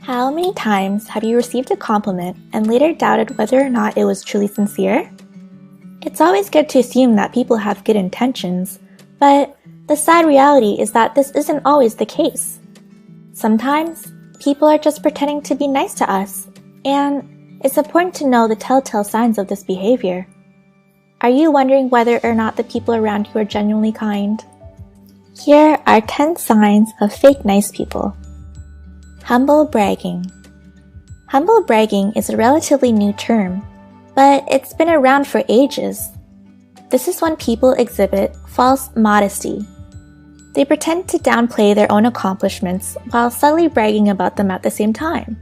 How many times have you received a compliment and later doubted whether or not it was truly sincere? It's always good to assume that people have good intentions, but the sad reality is that this isn't always the case. Sometimes, people are just pretending to be nice to us, and it's important to know the telltale signs of this behavior. Are you wondering whether or not the people around you are genuinely kind? Here are 10 signs of fake nice people. Humble bragging. Humble bragging is a relatively new term, but it's been around for ages. This is when people exhibit false modesty. They pretend to downplay their own accomplishments while subtly bragging about them at the same time.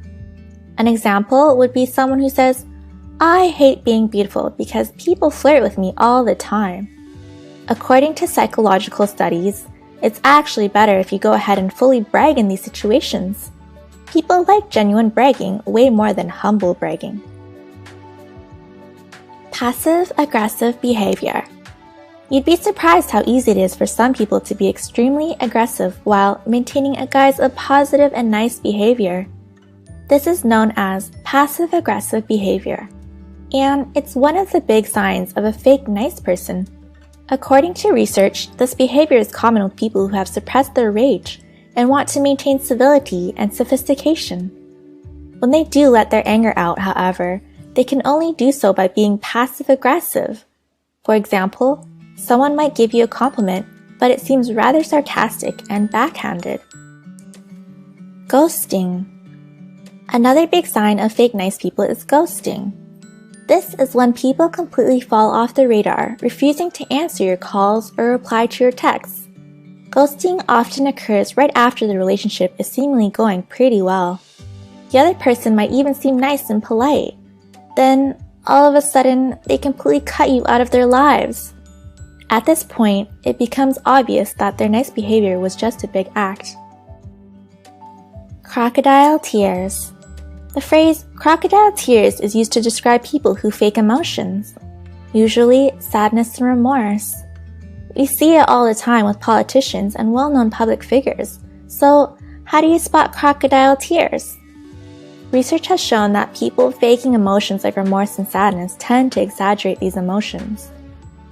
An example would be someone who says, "I hate being beautiful because people flirt with me all the time." According to psychological studies, it's actually better if you go ahead and fully brag in these situations. People like genuine bragging way more than humble bragging. Passive-aggressive behavior. You'd be surprised how easy it is for some people to be extremely aggressive while maintaining a guise of positive and nice behavior. This is known as passive-aggressive behavior, and it's one of the big signs of a fake nice person. According to research, this behavior is common with people who have suppressed their rage and want to maintain civility and sophistication. When they do let their anger out, however, they can only do so by being passive-aggressive. For example, someone might give you a compliment, but it seems rather sarcastic and backhanded. Ghosting. Another big sign of fake nice people is ghosting. This is when people completely fall off the radar, refusing to answer your calls or reply to your texts. Ghosting often occurs right after the relationship is seemingly going pretty well. The other person might even seem nice and polite. Then, all of a sudden, they completely cut you out of their lives. At this point, it becomes obvious that their nice behavior was just a big act. Crocodile tears. The phrase crocodile tears is used to describe people who fake emotions, usually sadness and remorse. We see it all the time with politicians and well-known public figures. So, how do you spot crocodile tears? Research has shown that people faking emotions like remorse and sadness tend to exaggerate these emotions.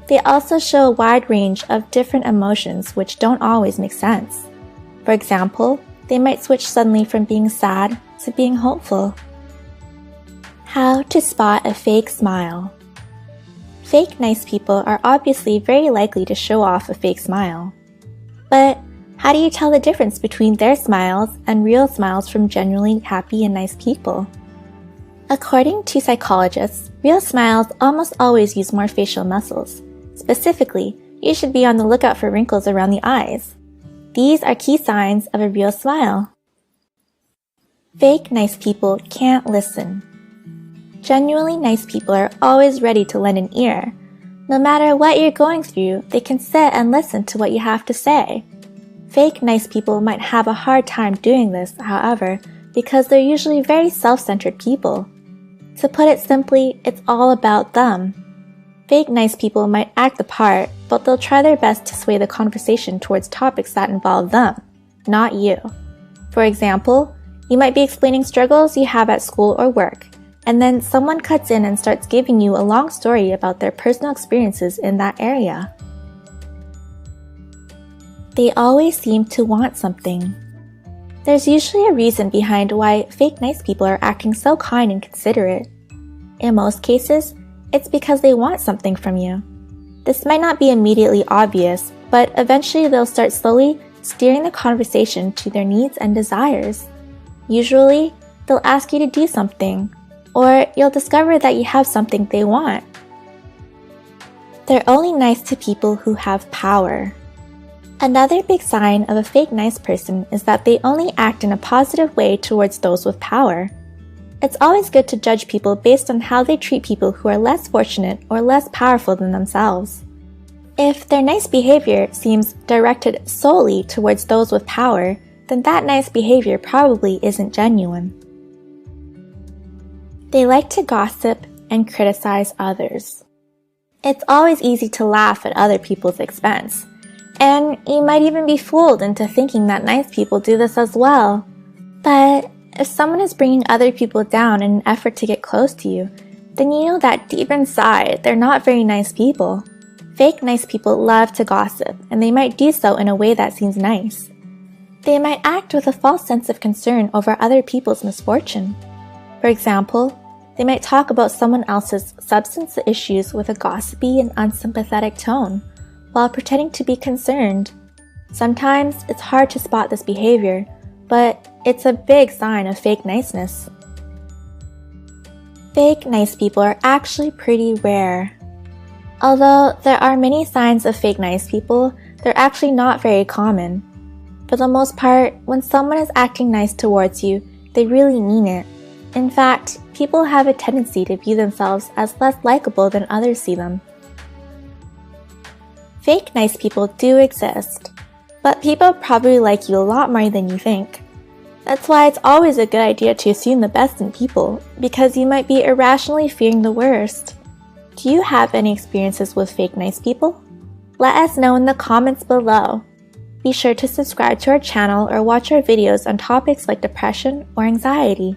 They also show a wide range of different emotions which don't always make sense. For example, they might switch suddenly from being sad to being hopeful. How to spot a fake smile. Fake nice people are obviously very likely to show off a fake smile. But how do you tell the difference between their smiles and real smiles from genuinely happy and nice people? According to psychologists, real smiles almost always use more facial muscles. Specifically, you should be on the lookout for wrinkles around the eyes. These are key signs of a real smile. Fake nice people can't listen. Genuinely nice people are always ready to lend an ear. No matter what you're going through, they can sit and listen to what you have to say. Fake nice people might have a hard time doing this, however, because they're usually very self-centered people. To put it simply, it's all about them. Fake nice people might act the part, but they'll try their best to sway the conversation towards topics that involve them, not you. For example, you might be explaining struggles you have at school or work, and then someone cuts in and starts giving you a long story about their personal experiences in that area. They always seem to want something. There's usually a reason behind why fake nice people are acting so kind and considerate. In most cases, it's because they want something from you. This might not be immediately obvious, but eventually they'll start slowly steering the conversation to their needs and desires. Usually, they'll ask you to do something, or you'll discover that you have something they want. They're only nice to people who have power. Another big sign of a fake nice person is that they only act in a positive way towards those with power. It's always good to judge people based on how they treat people who are less fortunate or less powerful than themselves. If their nice behavior seems directed solely towards those with power, then that nice behavior probably isn't genuine. They like to gossip and criticize others. It's always easy to laugh at other people's expense, and you might even be fooled into thinking that nice people do this as well. But If someone is bringing other people down in an effort to get close to you, then you know that deep inside, they're not very nice people. Fake nice people love to gossip, and they might do so in a way that seems nice. They might act with a false sense of concern over other people's misfortune. For example, they might talk about someone else's substance issues with a gossipy and unsympathetic tone, while pretending to be concerned. Sometimes it's hard to spot this behavior, but it's a big sign of fake niceness. Fake nice people are actually pretty rare. Although there are many signs of fake nice people, they're actually not very common. For the most part, when someone is acting nice towards you, they really mean it. In fact, people have a tendency to view themselves as less likable than others see them. Fake nice people do exist, but people probably like you a lot more than you think. That's why it's always a good idea to assume the best in people, because you might be irrationally fearing the worst. Do you have any experiences with fake nice people? Let us know in the comments below. Be sure to subscribe to our channel or watch our videos on topics like depression or anxiety.